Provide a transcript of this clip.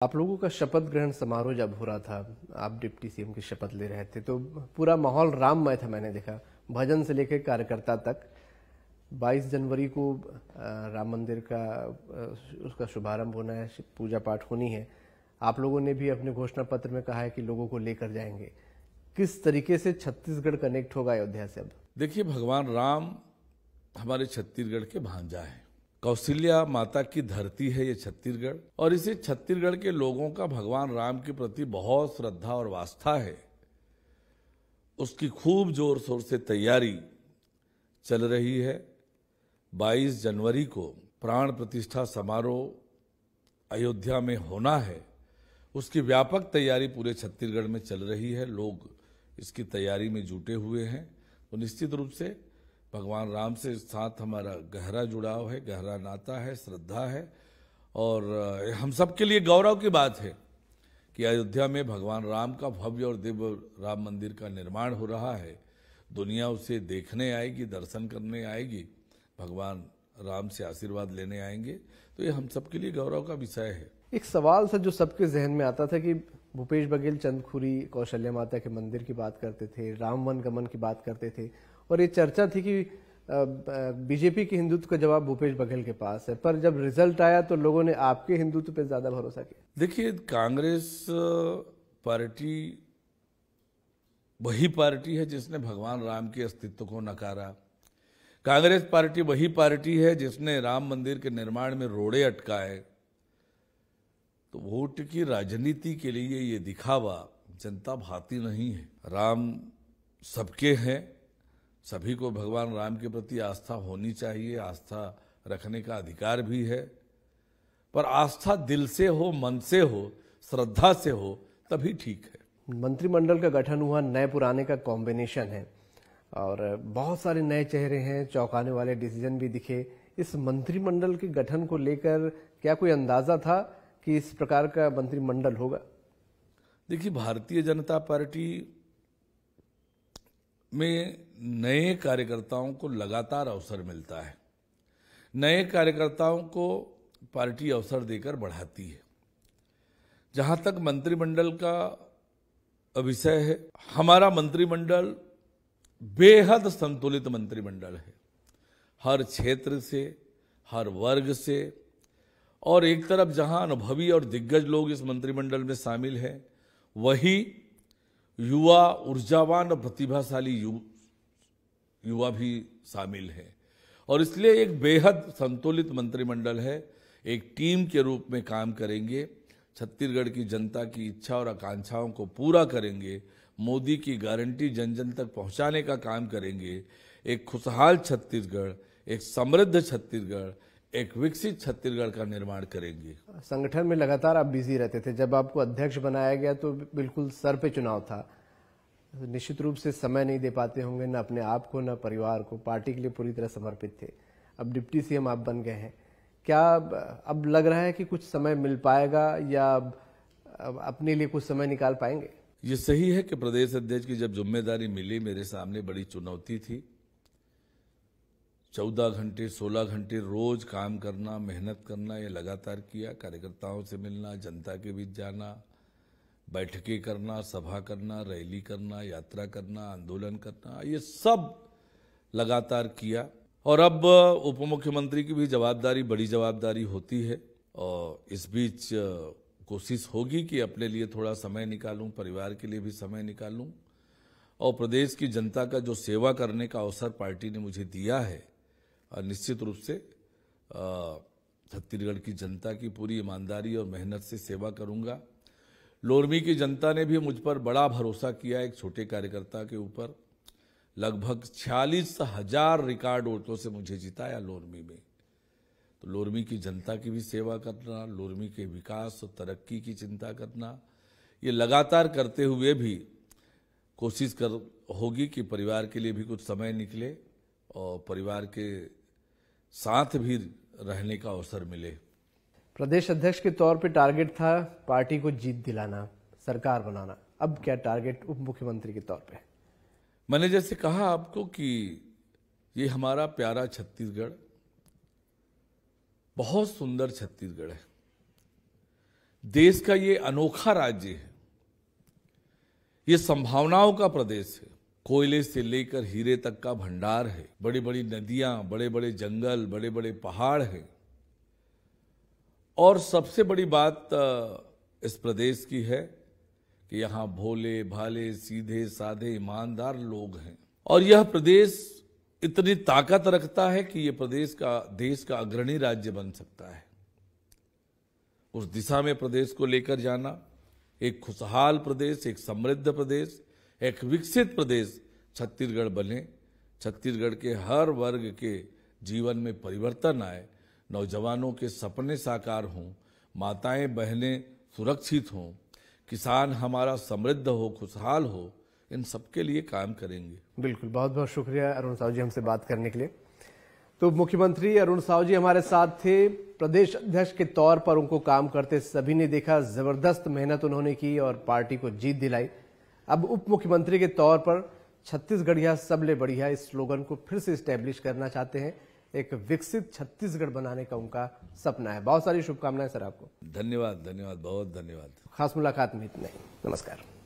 आप लोगों का शपथ ग्रहण समारोह जब हो रहा था, आप डिप्टी सीएम की शपथ ले रहे थे, तो पूरा माहौल राममय था। मैंने देखा भजन से लेकर कार्यकर्ता तक। 22 जनवरी को राम मंदिर का उसका शुभारंभ होना है, पूजा पाठ होनी है। आप लोगों ने भी अपने घोषणा पत्र में कहा है कि लोगों को लेकर जाएंगे। किस तरीके से छत्तीसगढ़ कनेक्ट होगा अयोध्या से? अब देखिए, भगवान राम हमारे छत्तीसगढ़ के भांजा है। कौशल्या माता की धरती है ये छत्तीसगढ़, और इसे छत्तीसगढ़ के लोगों का भगवान राम के प्रति बहुत श्रद्धा और आस्था है। उसकी खूब जोर शोर से तैयारी चल रही है। 22 जनवरी को प्राण प्रतिष्ठा समारोह अयोध्या में होना है। उसकी व्यापक तैयारी पूरे छत्तीसगढ़ में चल रही है। लोग इसकी तैयारी में जुटे हुए हैं। तो निश्चित रूप से भगवान राम से साथ हमारा गहरा जुड़ाव है, गहरा नाता है, श्रद्धा है, और हम सबके लिए गौरव की बात है कि अयोध्या में भगवान राम का भव्य और दिव्य राम मंदिर का निर्माण हो रहा है। दुनिया उसे देखने आएगी, दर्शन करने आएगी, भगवान राम से आशीर्वाद लेने आएंगे। तो ये हम सबके लिए गौरव का विषय है। एक सवाल था जो सबके जहन में आता था कि भूपेश बघेल चंदखुरी कौशल्या माता के मंदिर की बात करते थे, राम वन गमन की बात करते थे, और ये चर्चा थी कि बीजेपी के हिंदुत्व का जवाब भूपेश बघेल के पास है। पर जब रिजल्ट आया तो लोगों ने आपके हिंदुत्व पे ज्यादा भरोसा किया। देखिए, कांग्रेस पार्टी वही पार्टी है जिसने भगवान राम के अस्तित्व को नकारा। कांग्रेस पार्टी वही पार्टी है जिसने राम मंदिर के निर्माण में रोड़े अटकाए। तो वोट की राजनीति के लिए ये दिखावा जनता भाती नहीं है। राम सबके हैं, सभी को भगवान राम के प्रति आस्था होनी चाहिए, आस्था रखने का अधिकार भी है। पर आस्था दिल से हो, मन से हो, श्रद्धा से हो, तभी ठीक है। मंत्रिमंडल का गठन हुआ, नए पुराने का कॉम्बिनेशन है और बहुत सारे नए चेहरे हैं, चौंकाने वाले डिसीजन भी दिखे। इस मंत्रिमंडल के गठन को लेकर क्या कोई अंदाजा था कि इस प्रकार का मंत्रिमंडल होगा? देखिए, भारतीय जनता पार्टी में नए कार्यकर्ताओं को लगातार अवसर मिलता है। नए कार्यकर्ताओं को पार्टी अवसर देकर बढ़ाती है। जहां तक मंत्रिमंडल का विषय है, हमारा मंत्रिमंडल बेहद संतुलित मंत्रिमंडल है। हर क्षेत्र से, हर वर्ग से, और एक तरफ जहां अनुभवी और दिग्गज लोग इस मंत्रिमंडल में शामिल हैं, वही युवा, ऊर्जावान और प्रतिभाशाली युवा भी शामिल हैं। और इसलिए एक बेहद संतुलित मंत्रिमंडल है। एक टीम के रूप में काम करेंगे, छत्तीसगढ़ की जनता की इच्छा और आकांक्षाओं को पूरा करेंगे, मोदी की गारंटी जन जन तक पहुंचाने का काम करेंगे। एक खुशहाल छत्तीसगढ़, एक समृद्ध छत्तीसगढ़, एक विकसित छत्तीसगढ़ का निर्माण करेंगे। संगठन में लगातार आप बिजी रहते थे। जब आपको अध्यक्ष बनाया गया तो बिल्कुल सर पे चुनाव था। निश्चित रूप से समय नहीं दे पाते होंगे, न अपने आप को न परिवार को। पार्टी के लिए पूरी तरह समर्पित थे। अब डिप्टी सीएम आप बन गए हैं, क्या अब लग रहा है कि कुछ समय मिल पाएगा या अपने लिए कुछ समय निकाल पाएंगे? ये सही है कि प्रदेश अध्यक्ष की जब जिम्मेदारी मिली, मेरे सामने बड़ी चुनौती थी। 14 घंटे 16 घंटे रोज काम करना, मेहनत करना, ये लगातार किया। कार्यकर्ताओं से मिलना, जनता के बीच जाना, बैठकें करना, सभा करना, रैली करना, यात्रा करना, आंदोलन करना, ये सब लगातार किया। और अब उप मुख्यमंत्री की भी जवाबदारी बड़ी जवाबदारी होती है, और इस बीच कोशिश होगी कि अपने लिए थोड़ा समय निकालूं, परिवार के लिए भी समय निकालूं, और प्रदेश की जनता का जो सेवा करने का अवसर पार्टी ने मुझे दिया है, और निश्चित रूप से छत्तीसगढ़ की जनता की पूरी ईमानदारी और मेहनत से सेवा करूंगा। लोरमी की जनता ने भी मुझ पर बड़ा भरोसा किया, एक छोटे कार्यकर्ता के ऊपर। लगभग 46,000 रिकॉर्ड वोटों से मुझे जिताया लोरमी में। तो लोरमी की जनता की भी सेवा करना, लोरमी के विकास और तरक्की की चिंता करना, ये लगातार करते हुए भी कोशिश होगी कि परिवार के लिए भी कुछ समय निकले और परिवार के साथ भी रहने का अवसर मिले। प्रदेश अध्यक्ष के तौर पे टारगेट था पार्टी को जीत दिलाना, सरकार बनाना। अब क्या टारगेट उप मुख्यमंत्री के तौर पे? मैंने जैसे कहा आपको कि ये हमारा प्यारा छत्तीसगढ़ बहुत सुंदर छत्तीसगढ़ है। देश का ये अनोखा राज्य है, ये संभावनाओं का प्रदेश है। कोयले से लेकर हीरे तक का भंडार है। बड़ी बड़ी नदियां, बड़े बड़े जंगल, बड़े बड़े पहाड़ हैं। और सबसे बड़ी बात इस प्रदेश की है कि यहाँ भोले भाले, सीधे साधे, ईमानदार लोग हैं। और यह प्रदेश इतनी ताकत रखता है कि यह प्रदेश का देश का अग्रणी राज्य बन सकता है। उस दिशा में प्रदेश को लेकर जाना, एक खुशहाल प्रदेश, एक समृद्ध प्रदेश, एक विकसित प्रदेश छत्तीसगढ़ बने, छत्तीसगढ़ के हर वर्ग के जीवन में परिवर्तन आए, नौजवानों के सपने साकार हों, माताएं बहनें सुरक्षित हों, किसान हमारा समृद्ध हो, खुशहाल हो, इन सबके लिए काम करेंगे। बिल्कुल, बहुत बहुत शुक्रिया अरुण साहू जी हमसे बात करने के लिए। तो मुख्यमंत्री अरुण साहू जी हमारे साथ थे। प्रदेश अध्यक्ष के तौर पर उनको काम करते सभी ने देखा, जबरदस्त मेहनत उन्होंने की और पार्टी को जीत दिलाई। अब उप मुख्यमंत्री के तौर पर छत्तीसगढ़िया सबले बढ़िया इस स्लोगन को फिर से स्टैब्लिश करना चाहते हैं। एक विकसित छत्तीसगढ़ बनाने का उनका सपना है। बहुत सारी शुभकामनाएं सर आपको। धन्यवाद, धन्यवाद, बहुत धन्यवाद। खास मुलाकात में इतना ही। नमस्कार।